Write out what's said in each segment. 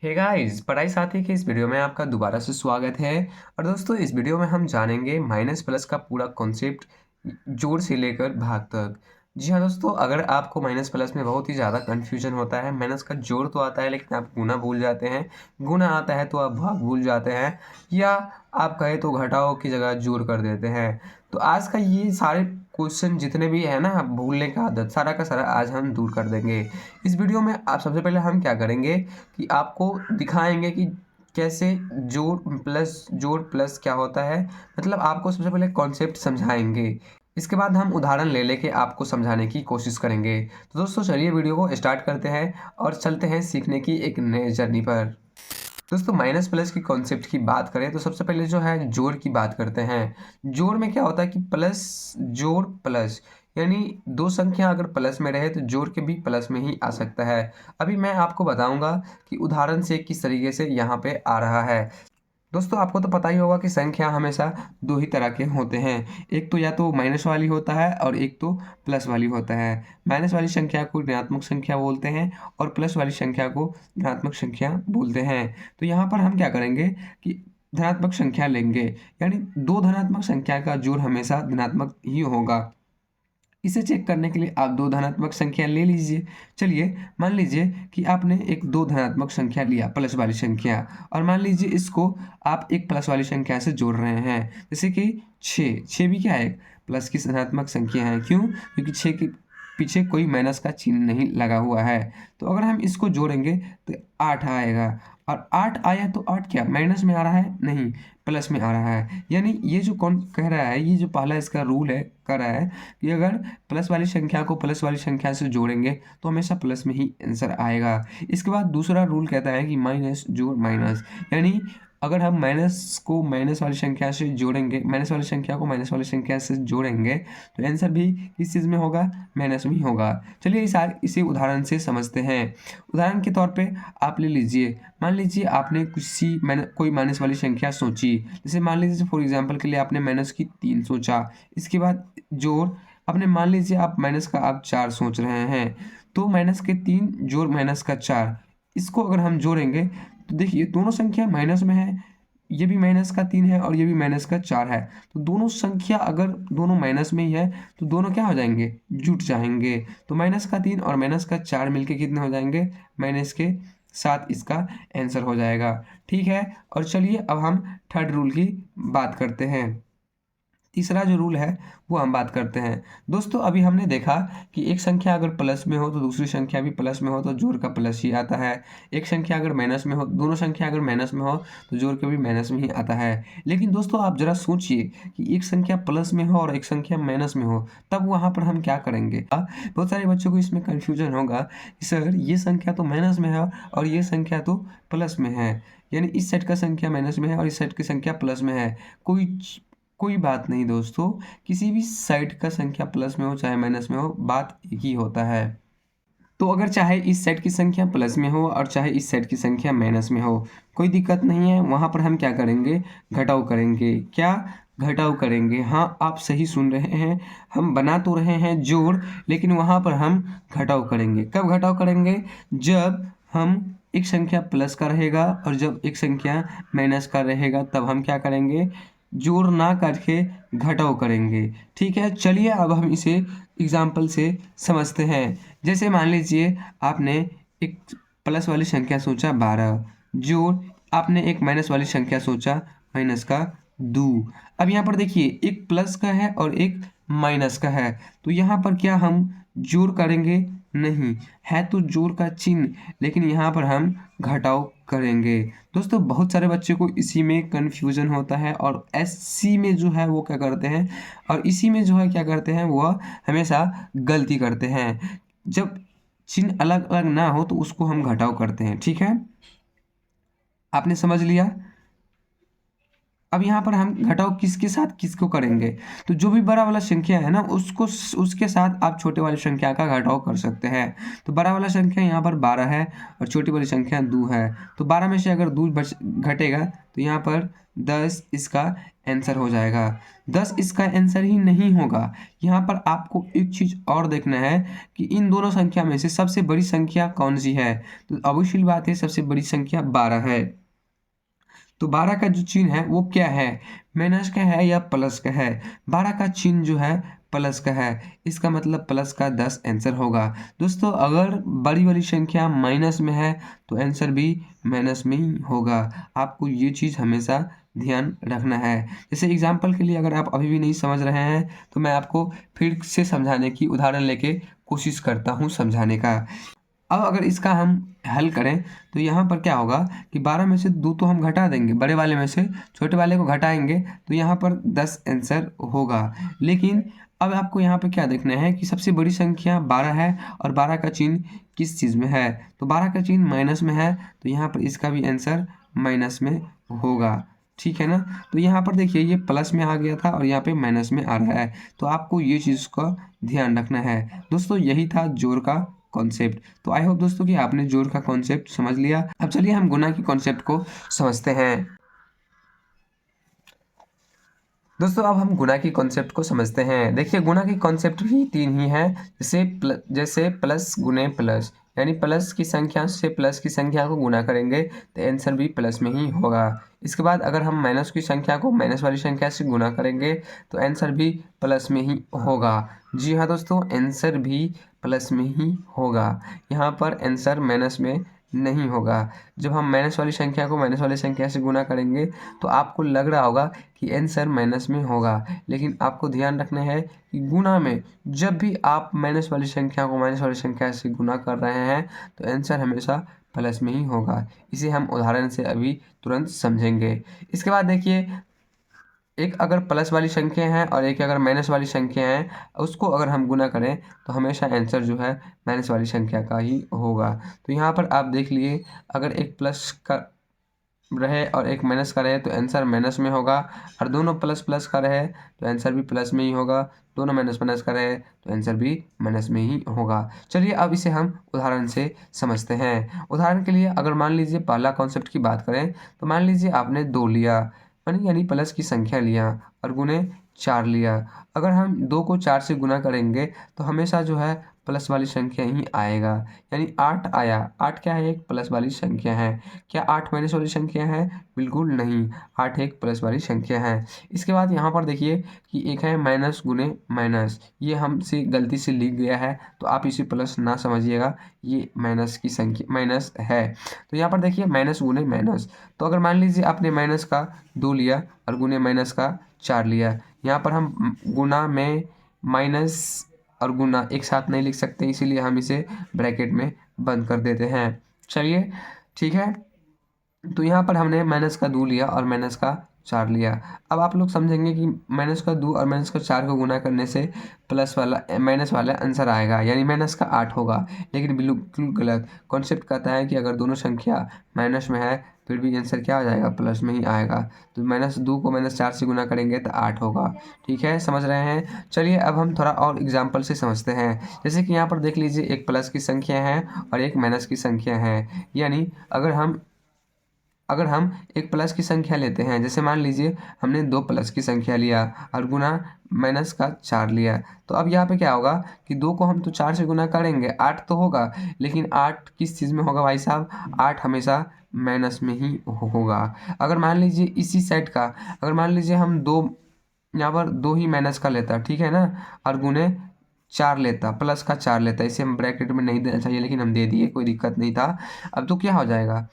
Hey guys, पढ़ाई साथी के इस वीडियो में आपका दोबारा से स्वागत है। और दोस्तों, इस वीडियो में हम जानेंगे माइनस प्लस का पूरा कॉन्सेप्ट, जोड़ से लेकर भाग तक। जी हाँ दोस्तों, अगर आपको माइनस प्लस में बहुत ही ज़्यादा कन्फ्यूजन होता है, माइनस का जोड़ तो आता है लेकिन आप गुना भूल जाते हैं, गुना आता है तो आप भाग भूल जाते हैं, या आप कहे तो घटाओ की जगह जोड़ कर देते हैं, तो आज का ये सारे क्वेश्चन जितने भी है ना, भूलने का आदत सारा का सारा आज हम दूर कर देंगे। इस वीडियो में आप सबसे पहले हम क्या करेंगे कि आपको दिखाएंगे कि कैसे जोड़ प्लस क्या होता है। मतलब आपको सबसे पहले कॉन्सेप्ट समझाएंगे, इसके बाद हम उदाहरण ले लेके आपको समझाने की कोशिश करेंगे। तो दोस्तों चलिए वीडियो को स्टार्ट करते हैं और चलते हैं सीखने की एक नए जर्नी पर। दोस्तों, माइनस प्लस की कॉन्सेप्ट की बात करें तो सबसे पहले जो है जोड़ की बात करते हैं। जोड़ में क्या होता है कि प्लस जोड़ प्लस, यानी दो संख्या अगर प्लस में रहे तो जोड़ के भी प्लस में ही आ सकता है। अभी मैं आपको बताऊंगा कि उदाहरण से किस तरीके से यहाँ पे आ रहा है। दोस्तों, आपको तो पता ही होगा कि संख्या हमेशा दो ही तरह के होते हैं, एक तो या तो माइनस वाली होता है और एक तो प्लस वाली होता है। माइनस वाली संख्या को ऋणात्मक संख्या बोलते हैं और प्लस वाली संख्या को धनात्मक संख्या बोलते हैं। तो यहाँ पर हम क्या करेंगे कि धनात्मक संख्या लेंगे, यानी दो धनात्मक संख्या का जोड़ हमेशा धनात्मक ही होगा। इसे चेक करने के लिए आप दो धनात्मक संख्या ले लीजिए। चलिए, मान लीजिए कि आपने एक दो धनात्मक संख्या लिया, प्लस वाली संख्या, और मान लीजिए इसको आप एक प्लस वाली संख्या से जोड़ रहे हैं, जैसे कि 6। 6 भी क्या है, प्लस की धनात्मक संख्या है। क्यों? क्योंकि 6 के पीछे कोई माइनस का चिन्ह नहीं लगा हुआ है। तो अगर हम इसको जोड़ेंगे तो 8 आएगा, और 8 आया तो 8 क्या माइनस में आ रहा है? नहीं, प्लस में आ रहा है। यानी ये जो कौन कह रहा है, ये जो पहला इसका रूल है, कह रहा है कि अगर प्लस वाली संख्या को प्लस वाली संख्या से जोड़ेंगे तो हमेशा प्लस में ही आंसर आएगा। इसके बाद दूसरा रूल कहता है कि माइनस जोड़ माइनस, यानी अगर हम माइनस को माइनस वाली संख्या से जोड़ेंगे, माइनस वाली संख्या को माइनस वाली संख्या से जोड़ेंगे तो आंसर भी किस चीज़ में होगा? माइनस में ही होगा। चलिए इसे उदाहरण से समझते हैं। उदाहरण के तौर पे आप ले लीजिए, मान लीजिए आपने कोई माइनस वाली संख्या सोची, जैसे मान लीजिए फॉर एग्जांपल के लिए आपने माइनस की 3 सोचा। इसके बाद जोड़, आपने मान लीजिए आप माइनस का आप 4 सोच रहे हैं, तो माइनस के 3 जोड़ माइनस का 4, इसको अगर हम जोड़ेंगे तो देखिए दोनों संख्या माइनस में है, ये भी माइनस का 3 है और ये भी माइनस का 4 है। तो दोनों संख्या अगर दोनों माइनस में ही है तो दोनों क्या हो जाएंगे? जुट जाएंगे। तो माइनस का 3 और माइनस का 4 मिलके कितने हो जाएंगे? माइनस के 7 इसका आंसर हो जाएगा। ठीक है, और चलिए अब हम थर्ड रूल की बात करते हैं। तीसरा जो रूल है वो हम बात करते हैं। दोस्तों, अभी हमने देखा कि एक संख्या अगर प्लस में हो तो दूसरी संख्या भी प्लस में हो तो जोड़ का प्लस ही आता है। एक संख्या अगर माइनस में हो, दोनों संख्या अगर माइनस में हो तो जोड़ का भी माइनस में ही आता है। लेकिन दोस्तों, आप जरा सोचिए कि एक संख्या प्लस में हो और एक संख्या माइनस में हो, तब वहाँ पर हम क्या करेंगे? बहुत सारे बच्चों को इसमें कन्फ्यूजन होगा कि सर ये संख्या तो माइनस में है और ये संख्या तो प्लस में है, यानी इस सेट का संख्या माइनस में है और इस सेट की संख्या प्लस में है। कोई बात नहीं दोस्तों, किसी भी साइड का संख्या प्लस में हो चाहे माइनस में हो, बात एक ही होता है। तो अगर चाहे इस सेट की संख्या प्लस में हो और चाहे इस सेट की संख्या माइनस में हो, कोई दिक्कत नहीं है। वहाँ पर हम क्या करेंगे? घटाव करेंगे। क्या? घटाव करेंगे। हाँ, आप सही सुन रहे हैं, हम बना तो रहे हैं जोड़, लेकिन वहाँ पर हम घटाव करेंगे। कब घटाव करेंगे? जब हम एक संख्या प्लस का रहेगा और जब एक संख्या माइनस का रहेगा, तब हम क्या करेंगे? जोड़ ना करके घटाव करेंगे। ठीक है, चलिए अब हम इसे एग्जाम्पल से समझते हैं। जैसे मान लीजिए आपने एक प्लस वाली संख्या सोचा 12, जोड़ आपने एक माइनस वाली संख्या सोचा माइनस का 2। अब यहाँ पर देखिए एक प्लस का है और एक माइनस का है, तो यहाँ पर क्या हम जोड़ करेंगे? नहीं, है तो जोड़ का चिन्ह, लेकिन यहाँ पर हम घटाव करेंगे। दोस्तों, बहुत सारे बच्चे को इसी में कन्फ्यूजन होता है और एससी में जो है वो क्या करते हैं, और इसी में जो है क्या करते हैं, वह हमेशा गलती करते हैं। जब चिन्ह अलग अलग ना हो तो उसको हम घटाव करते हैं। ठीक है, आपने समझ लिया। अब यहाँ पर हम घटाव किसके साथ किसको करेंगे? तो जो भी बड़ा वाला संख्या है ना, उसको उसके साथ आप छोटे वाली संख्या का घटाव कर सकते हैं। तो बड़ा वाला संख्या यहाँ पर 12 है और छोटी वाली संख्या 2 है, तो 12 में से अगर 2 घटेगा तो यहाँ पर 10 इसका आंसर हो जाएगा। 10 इसका आंसर ही नहीं होगा। यहाँ पर आपको एक चीज़ और देखना है कि इन दोनों संख्या में से सबसे बड़ी संख्या कौन सी है। तो ऑब्वियस सी बात है, सबसे बड़ी संख्या 12 है। तो 12 का जो चिन्ह है वो क्या है, माइनस का है या प्लस का है। 12 का चिन्ह जो है प्लस का है, इसका मतलब प्लस का 10 आंसर होगा। दोस्तों अगर बड़ी वाली संख्या माइनस में है तो आंसर भी माइनस में ही होगा। आपको ये चीज़ हमेशा ध्यान रखना है। जैसे एग्जाम्पल के लिए अगर आप अभी भी नहीं समझ रहे हैं तो मैं आपको फिर से समझाने की उदाहरण लेके कोशिश करता हूँ समझाने का। अब अगर इसका हम हल करें तो यहाँ पर क्या होगा कि 12 में से 2 तो हम घटा देंगे, बड़े वाले में से छोटे वाले को घटाएंगे तो यहाँ पर 10 आंसर होगा। लेकिन अब आपको यहाँ पे क्या देखना है कि सबसे बड़ी संख्या 12 है और 12 का चिन्ह किस चीज़ में है, तो 12 का चिन्ह माइनस में है तो यहाँ पर इसका भी आंसर माइनस में होगा। ठीक है ना। तो यहाँ पर देखिए ये प्लस में आ गया था और यहाँ पे माइनस में आ रहा है, तो आपको ये चीज़ का ध्यान रखना है। दोस्तों यही था जोड़ का कॉन्सेप्ट। तो आई होप दोस्तों कि आपने जोड़ का कॉन्सेप्ट समझ लिया। अब चलिए हम गुना की कॉन्सेप्ट को समझते हैं। दोस्तों अब हम गुना की कॉन्सेप्ट को समझते हैं। देखिए गुना की कॉन्सेप्ट भी 3 ही है। जैसे प्लस गुने प्लस, यानी प्लस की संख्या से प्लस की संख्या को गुना करेंगे तो आंसर भी प्लस में ही होगा। इसके बाद अगर हम माइनस की संख्या को माइनस वाली संख्या से गुना करेंगे तो आंसर भी प्लस में ही होगा। जी हाँ दोस्तों, आंसर भी प्लस में ही होगा। यहाँ पर आंसर माइनस में नहीं होगा। जब हम माइनस वाली संख्या को माइनस वाली संख्या से गुना करेंगे तो आपको लग रहा होगा कि आंसर माइनस में होगा, लेकिन आपको ध्यान रखना है कि गुना में जब भी आप माइनस वाली संख्या को माइनस वाली संख्या से गुना कर रहे हैं तो आंसर हमेशा प्लस में ही होगा। इसे हम उदाहरण से अभी तुरंत समझेंगे। इसके बाद देखिए, एक अगर प्लस वाली संख्या है और एक अगर माइनस वाली संख्या है, उसको अगर हम गुना करें तो हमेशा आंसर जो है माइनस वाली संख्या का ही होगा। तो यहाँ पर आप देख लिए, अगर एक प्लस का रहे और एक माइनस का रहे तो आंसर माइनस में होगा, और दोनों प्लस प्लस का रहे तो आंसर भी प्लस में ही होगा। दोनों माइनस माइनस का रहे तो आंसर भी माइनस में ही होगा। चलिए अब इसे हम उदाहरण से समझते हैं। उदाहरण के लिए अगर मान लीजिए पहला कॉन्सेप्ट की बात करें तो मान लीजिए आपने 2 लिया, यानी प्लस की संख्या लिया और गुने 4 लिया। अगर हम 2 को 4 से गुना करेंगे तो हमेशा जो है प्लस वाली संख्या ही आएगा, यानी 8 आया। 8 क्या है, एक प्लस वाली संख्या है। क्या 8 माइनस वाली संख्या है, बिल्कुल नहीं, 8 एक प्लस वाली संख्या है। इसके बाद यहाँ पर देखिए कि एक है माइनस गुने माइनस, ये हमसे गलती से लिख गया है तो आप इसे प्लस ना समझिएगा, ये माइनस की संख्या माइनस है। तो यहाँ पर देखिए माइनस गुने माइनस, तो अगर मान लीजिए आपने माइनस का 2 लिया और गुने माइनस का 4 लिया, यहाँ पर हम गुना में माइनस और गुना एक साथ नहीं लिख सकते, इसीलिए हम इसे ब्रैकेट में बंद कर देते हैं। चलिए ठीक है, तो यहाँ पर हमने माइनस का 2 लिया और माइनस का 4 लिया। अब आप लोग समझेंगे कि माइनस का 2 और माइनस का 4 को गुना करने से प्लस वाला माइनस वाला आंसर आएगा, यानी माइनस का 8 होगा। लेकिन बिल्कुल गलत। कॉन्सेप्ट कहता है कि अगर दोनों संख्या माइनस में है फिर भी आंसर क्या हो जाएगा, प्लस में ही आएगा। तो माइनस 2 को माइनस 4 से गुना करेंगे तो 8 होगा। ठीक है, समझ रहे हैं। चलिए अब हम थोड़ा और एग्जाम्पल से समझते हैं। जैसे कि यहाँ पर देख लीजिए, एक प्लस की संख्या है और एक माइनस की संख्या है, यानी अगर हम एक प्लस की संख्या लेते हैं, जैसे मान लीजिए हमने 2 प्लस की संख्या लिया और गुना माइनस का 4 लिया, तो अब यहाँ पे क्या होगा कि 2 को हम तो 4 से गुना करेंगे 8 तो होगा, लेकिन 8 किस चीज़ में होगा भाई साहब, 8 हमेशा माइनस में ही होगा। अगर मान लीजिए इसी साइड का, अगर मान लीजिए हम 2 यहाँ पर 2 ही माइनस का लेता, ठीक है ना, और गुने 4 लेता, प्लस का 4 लेता, इसे हम ब्रैकेट में नहीं देना चाहिए लेकिन हम दे दिए, कोई दिक्कत नहीं था। अब तो क्या हो जाएगा,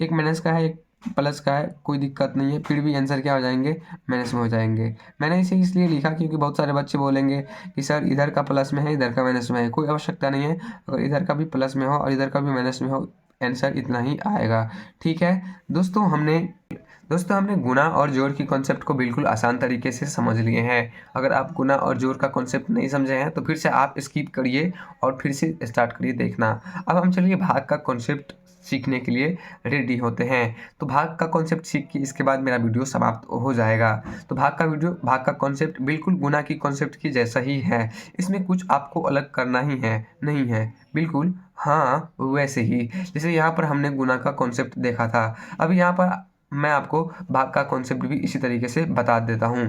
एक माइनस का है एक प्लस का है, कोई दिक्कत नहीं है, फिर भी आंसर क्या हो जाएंगे, माइनस में हो जाएंगे। मैंने इसे इसलिए लिखा क्योंकि बहुत सारे बच्चे बोलेंगे कि सर इधर का प्लस में है इधर का माइनस में है, कोई आवश्यकता नहीं है। अगर इधर का भी प्लस में हो और इधर का भी माइनस में हो, आंसर इतना ही आएगा। ठीक है दोस्तों हमने गुना और जोड़ की कॉन्सेप्ट को बिल्कुल आसान तरीके से समझ लिए हैं। अगर आप गुना और जोड़ का कॉन्सेप्ट नहीं समझे हैं तो फिर से आप स्किप करिए और फिर से स्टार्ट करिए देखना। अब हम चलिए भाग का कॉन्सेप्ट सीखने के लिए रेडी होते हैं। तो भाग का कॉन्सेप्ट सीख के इसके बाद मेरा वीडियो समाप्त हो जाएगा। तो भाग का कॉन्सेप्ट बिल्कुल गुना की कॉन्सेप्ट की जैसा ही है, इसमें कुछ आपको अलग करना ही है, नहीं है, बिल्कुल हाँ वैसे ही। जैसे यहाँ पर हमने गुना का कॉन्सेप्ट देखा था, अब यहाँ पर मैं आपको भाग का कॉन्सेप्ट भी इसी तरीके से बता देता हूँ।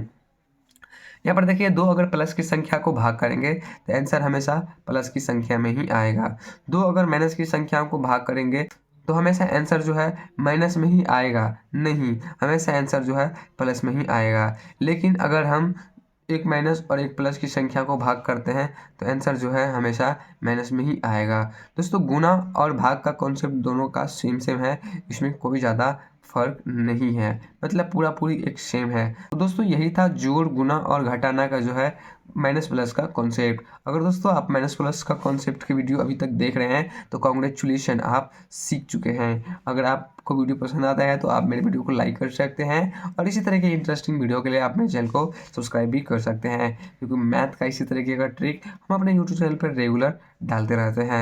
यहाँ पर देखिए, दो अगर प्लस की संख्या को भाग करेंगे तो आंसर हमेशा प्लस की संख्या में ही आएगा। दो अगर माइनस की संख्याओं को भाग करेंगे तो हमेशा आंसर जो है माइनस में ही आएगा, नहीं, हमेशा आंसर जो है प्लस में ही आएगा। लेकिन अगर हम एक माइनस और एक प्लस की संख्या को भाग करते हैं तो आंसर जो है हमेशा माइनस में ही आएगा। दोस्तों, गुणा और भाग का कॉन्सेप्ट दोनों का सेम सेम है, इसमें कोई ज़्यादा फर्क नहीं है, मतलब पूरा पूरी एक सेम है। तो दोस्तों, यही था जोड़, गुणा और घटाना का जो है माइनस प्लस का कॉन्सेप्ट। अगर दोस्तों आप माइनस प्लस का कॉन्सेप्ट की वीडियो अभी तक देख रहे हैं तो कॉन्ग्रेचुलेशन, आप सीख चुके हैं। अगर आपको वीडियो पसंद आता है तो आप मेरे वीडियो को लाइक कर सकते हैं और इसी तरह के इंटरेस्टिंग वीडियो के लिए आप मेरे चैनल को सब्सक्राइब भी कर सकते हैं, क्योंकि मैथ का इसी तरीके का ट्रिक हम अपने यूट्यूब चैनल पर रेगुलर डालते रहते हैं।